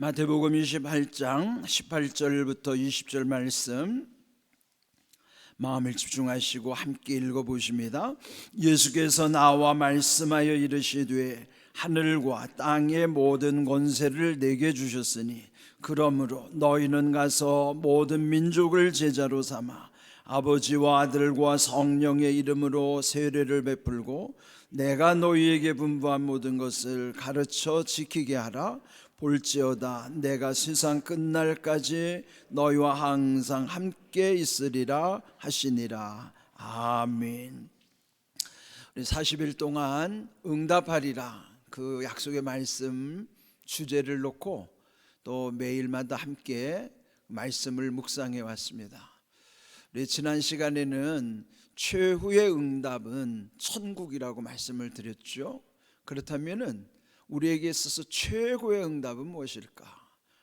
마태복음 28장 18절부터 20절 말씀 마음을 집중하시고 함께 읽어보십니다. 예수께서 나와 말씀하여 이르시되 하늘과 땅의 모든 권세를 내게 주셨으니 그러므로 너희는 가서 모든 민족을 제자로 삼아 아버지와 아들과 성령의 이름으로 세례를 베풀고 내가 너희에게 분부한 모든 것을 가르쳐 지키게 하라. 볼지어다 내가 세상 끝날까지 너희와 항상 함께 있으리라 하시니라. 아멘. 우리 40일 동안 응답하리라 그 약속의 말씀 주제를 놓고 또 매일마다 함께 말씀을 묵상해 왔습니다. 우리 지난 시간에는 최후의 응답은 천국이라고 말씀을 드렸죠. 그렇다면은 우리에게 있어서 최고의 응답은 무엇일까?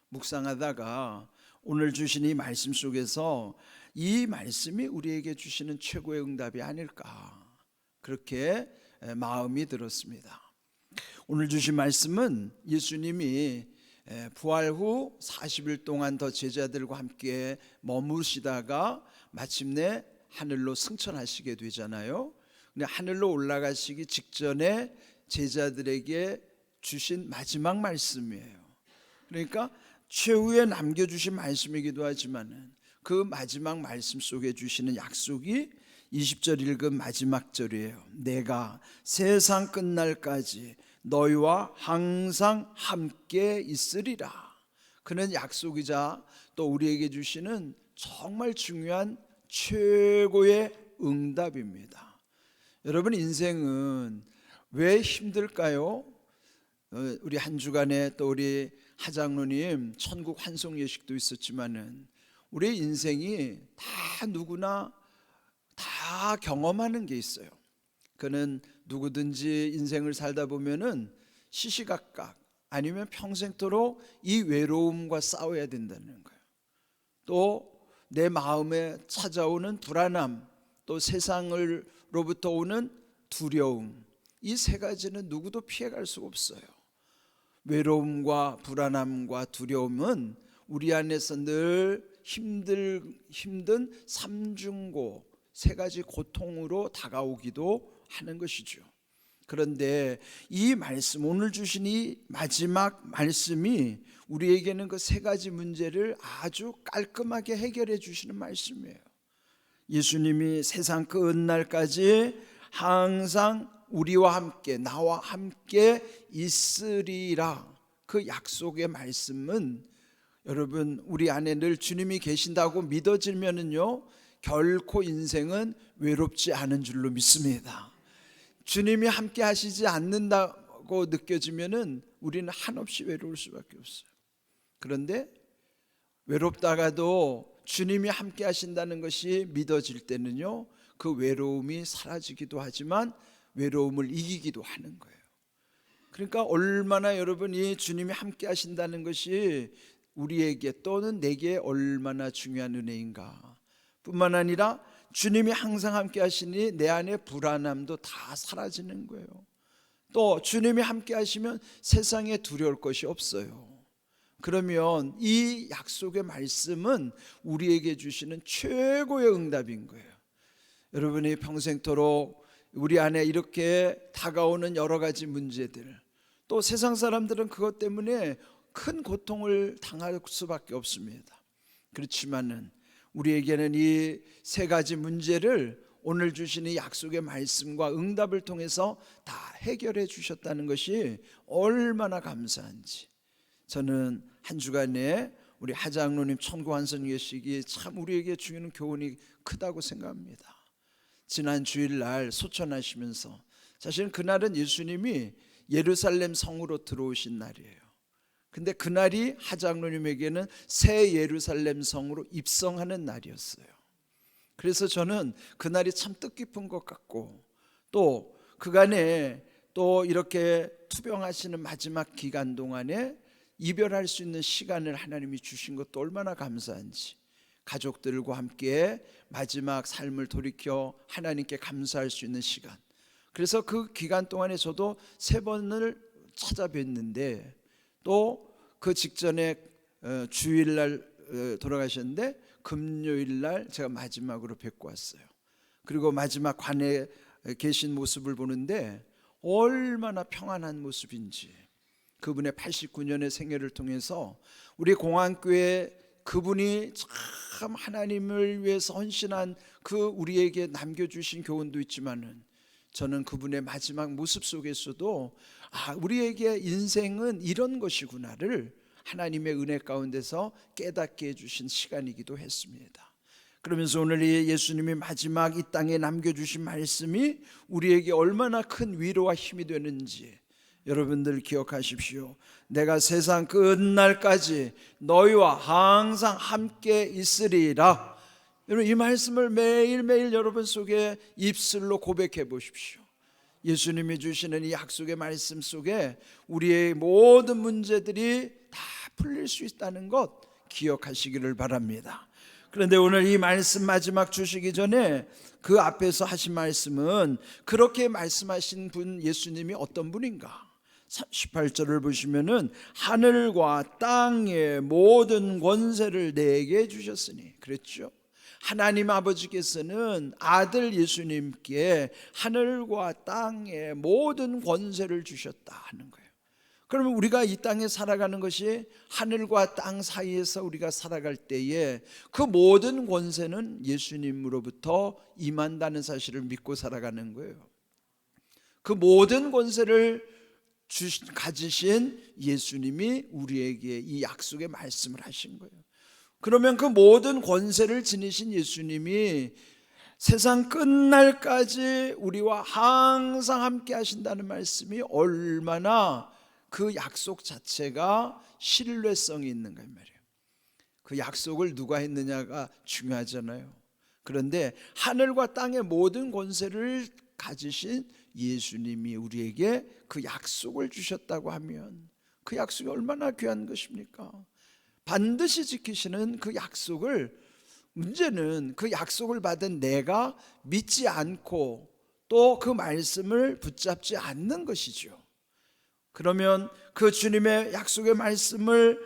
묵상하다가 오늘 주신 이 말씀 속에서 이 말씀이 우리에게 주시는 최고의 응답이 아닐까, 그렇게 마음이 들었습니다. 오늘 주신 말씀은 예수님이 부활 후 40일 동안 더 제자들과 함께 머무시다가 마침내 하늘로 승천하시게 되잖아요. 근데 하늘로 올라가시기 직전에 제자들에게 주신 마지막 말씀이에요. 그러니까 최후에 남겨주신 말씀이기도 하지만 그 마지막 말씀 속에 주시는 약속이 20절 읽은 마지막 절이에요. 내가 세상 끝날까지 너희와 항상 함께 있으리라. 그는 약속이자 또 우리에게 주시는 정말 중요한 최고의 응답입니다. 여러분, 인생은 왜 힘들까요? 우리 한 주간에 또 우리 하장로님 천국 환송 예식도 있었지만은 우리 인생이 다 누구나 다 경험하는 게 있어요. 그는 누구든지 인생을 살다 보면은 시시각각 아니면 평생토록 이 외로움과 싸워야 된다는 거예요. 또 내 마음에 찾아오는 불안함, 또 세상으로부터 오는 두려움, 이 세 가지는 누구도 피해갈 수가 없어요. 외로움과 불안함과 두려움은 우리 안에서 늘 힘든 삼중고, 세 가지 고통으로 다가오기도 하는 것이죠. 그런데 이 말씀, 오늘 주신 이 마지막 말씀이 우리에게는 그 세 가지 문제를 아주 깔끔하게 해결해 주시는 말씀이에요. 예수님이 세상 끝날까지 항상 우리와 함께, 나와 함께 있으리라, 그 약속의 말씀은 여러분, 우리 안에 늘 주님이 계신다고 믿어지면은요, 결코 인생은 외롭지 않은 줄로 믿습니다. 주님이 함께 하시지 않는다고 느껴지면은 우리는 한없이 외로울 수밖에 없어요. 그런데 외롭다가도 주님이 함께 하신다는 것이 믿어질 때는요, 그 외로움이 사라지기도 하지만 외로움을 이기기도 하는 거예요. 그러니까 얼마나 여러분이 주님이 함께 하신다는 것이 우리에게 또는 내게 얼마나 중요한 은혜인가. 뿐만 아니라 주님이 항상 함께 하시니 내 안에 불안함도 다 사라지는 거예요. 또 주님이 함께 하시면 세상에 두려울 것이 없어요. 그러면 이 약속의 말씀은 우리에게 주시는 최고의 응답인 거예요. 여러분이 평생토록 우리 안에 이렇게 다가오는 여러 가지 문제들, 또 세상 사람들은 그것 때문에 큰 고통을 당할 수밖에 없습니다. 그렇지만은 우리에게는 이 세 가지 문제를 오늘 주신 이 약속의 말씀과 응답을 통해서 다 해결해 주셨다는 것이 얼마나 감사한지, 저는 한 주간에 우리 하장로님 천국 환송 예식이 참 우리에게 주는 교훈이 크다고 생각합니다. 지난 주일날 소천하시면서, 사실은 그날은 예수님이 예루살렘 성으로 들어오신 날이에요. 근데 그날이 하장로님에게는 새 예루살렘 성으로 입성하는 날이었어요. 그래서 저는 그날이 참 뜻깊은 것 같고, 또 그간에 또 이렇게 투병하시는 마지막 기간 동안에 이별할 수 있는 시간을 하나님이 주신 것도 얼마나 감사한지, 가족들과 함께 마지막 삶을 돌이켜 하나님께 감사할 수 있는 시간, 그래서 그 기간 동안에 저도 3번을 찾아뵀는데 또 그 직전에 주일날 돌아가셨는데 금요일날 제가 마지막으로 뵙고 왔어요. 그리고 마지막 관에 계신 모습을 보는데 얼마나 평안한 모습인지, 그분의 89년의 생애를 통해서 우리 공안교회 그분이 참 하나님을 위해서 헌신한 그 우리에게 남겨주신 교훈도 있지만은, 저는 그분의 마지막 모습 속에서도 우리에게 인생은 이런 것이구나를 하나님의 은혜 가운데서 깨닫게 해주신 시간이기도 했습니다. 그러면서 오늘 이 예수님이 마지막 이 땅에 남겨주신 말씀이 우리에게 얼마나 큰 위로와 힘이 되는지 여러분들 기억하십시오. 내가 세상 끝날까지 너희와 항상 함께 있으리라. 여러분, 이 말씀을 매일매일 여러분 속에 입술로 고백해 보십시오. 예수님이 주시는 이 약속의 말씀 속에 우리의 모든 문제들이 다 풀릴 수 있다는 것 기억하시기를 바랍니다. 그런데 오늘 이 말씀 마지막 주시기 전에 그 앞에서 하신 말씀은, 그렇게 말씀하신 분 예수님이 어떤 분인가? 18절을 보시면은 하늘과 땅의 모든 권세를 내게 주셨으니, 그랬죠. 하나님 아버지께서는 아들 예수님께 하늘과 땅의 모든 권세를 주셨다 하는 거예요. 그러면 우리가 이 땅에 살아가는 것이 하늘과 땅 사이에서 우리가 살아갈 때에 그 모든 권세는 예수님으로부터 임한다는 사실을 믿고 살아가는 거예요. 그 모든 권세를 가지신 예수님이 우리에게 이 약속의 말씀을 하신 거예요. 그러면 그 모든 권세를 지니신 예수님이 세상 끝날까지 우리와 항상 함께 하신다는 말씀이 얼마나 그 약속 자체가 신뢰성이 있는가 이 말이에요. 그 약속을 누가 했느냐가 중요하잖아요. 그런데 하늘과 땅의 모든 권세를 가지신 예수님이 우리에게 그 약속을 주셨다고 하면 그 약속이 얼마나 귀한 것입니까? 반드시 지키시는 그 약속을, 문제는 그 약속을 받은 내가 믿지 않고 또 그 말씀을 붙잡지 않는 것이죠. 그러면 그 주님의 약속의 말씀을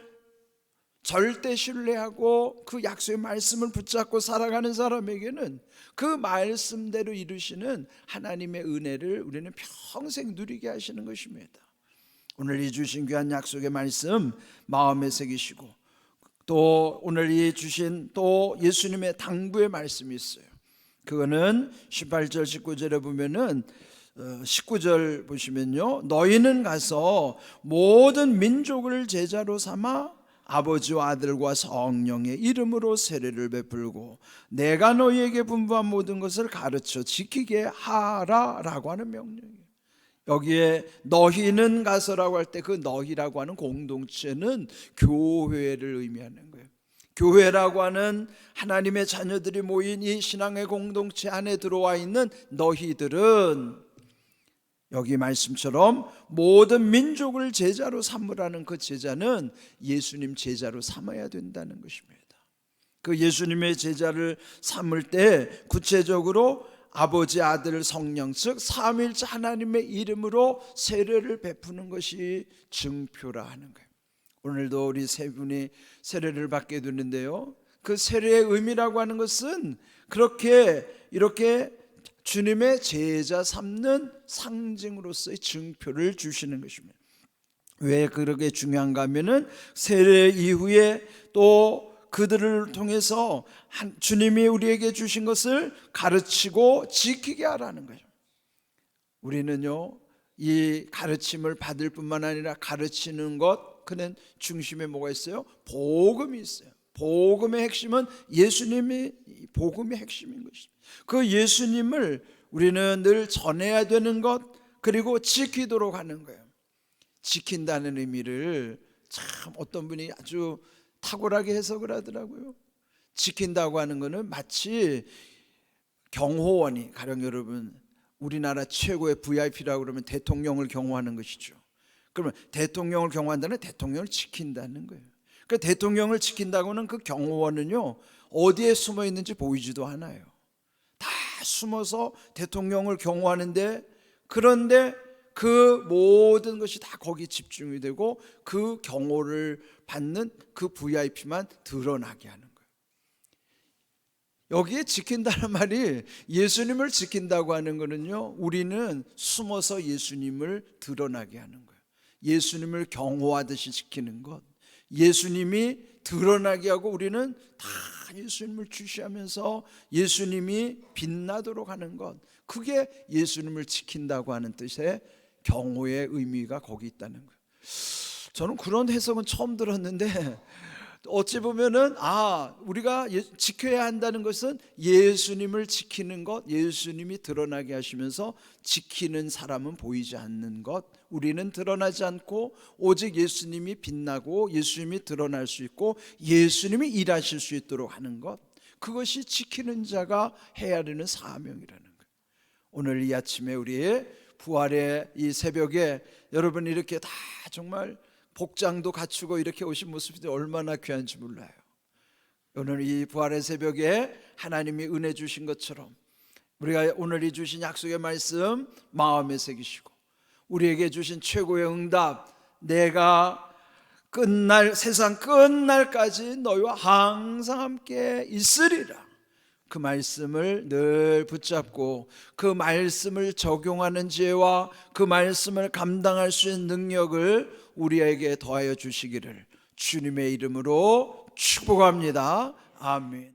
절대 신뢰하고 그 약속의 말씀을 붙잡고 살아가는 사람에게는 그 말씀대로 이루시는 하나님의 은혜를 우리는 평생 누리게 하시는 것입니다. 오늘 이 주신 귀한 약속의 말씀 마음에 새기시고, 또 오늘 이 주신 또 예수님의 당부의 말씀이 있어요. 그거는 18절 19절에 보면은 19절 보시면요, 너희는 가서 모든 민족을 제자로 삼아 아버지와 아들과 성령의 이름으로 세례를 베풀고 내가 너희에게 분부한 모든 것을 가르쳐 지키게 하라라고 하는 명령이에요. 여기에 너희는 가서라고 할 때 그 너희라고 하는 공동체는 교회를 의미하는 거예요. 교회라고 하는 하나님의 자녀들이 모인 이 신앙의 공동체 안에 들어와 있는 너희들은 여기 말씀처럼 모든 민족을 제자로 삼으라는 그 제자는 예수님 제자로 삼아야 된다는 것입니다. 그 예수님의 제자를 삼을 때 구체적으로 아버지, 아들, 성령, 즉 삼위일체 하나님의 이름으로 세례를 베푸는 것이 증표라 하는 거예요. 오늘도 우리 세 분이 세례를 받게 되는데요, 그 세례의 의미라고 하는 것은 이렇게 주님의 제자 삼는 상징으로서의 증표를 주시는 것입니다. 왜 그렇게 중요한가 하면은 세례 이후에 또 그들을 통해서 주님이 우리에게 주신 것을 가르치고 지키게 하라는 거죠. 우리는요, 이 가르침을 받을 뿐만 아니라 가르치는 것, 그는 중심에 뭐가 있어요? 복음이 있어요. 복음의 핵심은 예수님이 복음의 핵심인 것입니다. 그 예수님을 우리는 늘 전해야 되는 것, 그리고 지키도록 하는 거예요. 지킨다는 의미를 참 어떤 분이 아주 탁월하게 해석을 하더라고요. 지킨다고 하는 것은 마치 경호원이, 가령 여러분 우리나라 최고의 VIP라고 그러면 대통령을 경호하는 것이죠. 그러면 대통령을 경호한다는 대통령을 지킨다는 거예요. 그 대통령을 지킨다고는 그 경호원은요, 어디에 숨어 있는지 보이지도 않아요. 다 숨어서 대통령을 경호하는데, 그런데 그 모든 것이 다 거기 집중이 되고 그 경호를 받는 그 VIP만 드러나게 하는 거예요. 여기에 지킨다는 말이 예수님을 지킨다고 하는 거는요, 우리는 숨어서 예수님을 드러나게 하는 거예요. 예수님을 경호하듯이 지키는 것, 예수님이 드러나게 하고 우리는 다 예수님을 주시하면서 예수님이 빛나도록 하는 것, 그게 예수님을 지킨다고 하는 뜻의 경호의 의미가 거기 있다는 거예요. 저는 그런 해석은 처음 들었는데, 어찌 보면은 우리가 지켜야 한다는 것은 예수님을 지키는 것, 예수님이 드러나게 하시면서 지키는 사람은 보이지 않는 것, 우리는 드러나지 않고 오직 예수님이 빛나고 예수님이 드러날 수 있고 예수님이 일하실 수 있도록 하는 것, 그것이 지키는 자가 해야 되는 사명이라는 거예요. 오늘 이 아침에 우리의 부활의 이 새벽에 여러분 이렇게 다 정말 복장도 갖추고 이렇게 오신 모습이 얼마나 귀한지 몰라요. 오늘 이 부활의 새벽에 하나님이 은혜 주신 것처럼 우리가 오늘 이 주신 약속의 말씀 마음에 새기시고 우리에게 주신 최고의 응답, 내가 세상 끝날까지 너희와 항상 함께 있으리라, 그 말씀을 늘 붙잡고 그 말씀을 적용하는 지혜와 그 말씀을 감당할 수 있는 능력을 우리에게 더하여 주시기를 주님의 이름으로 축복합니다. 아멘.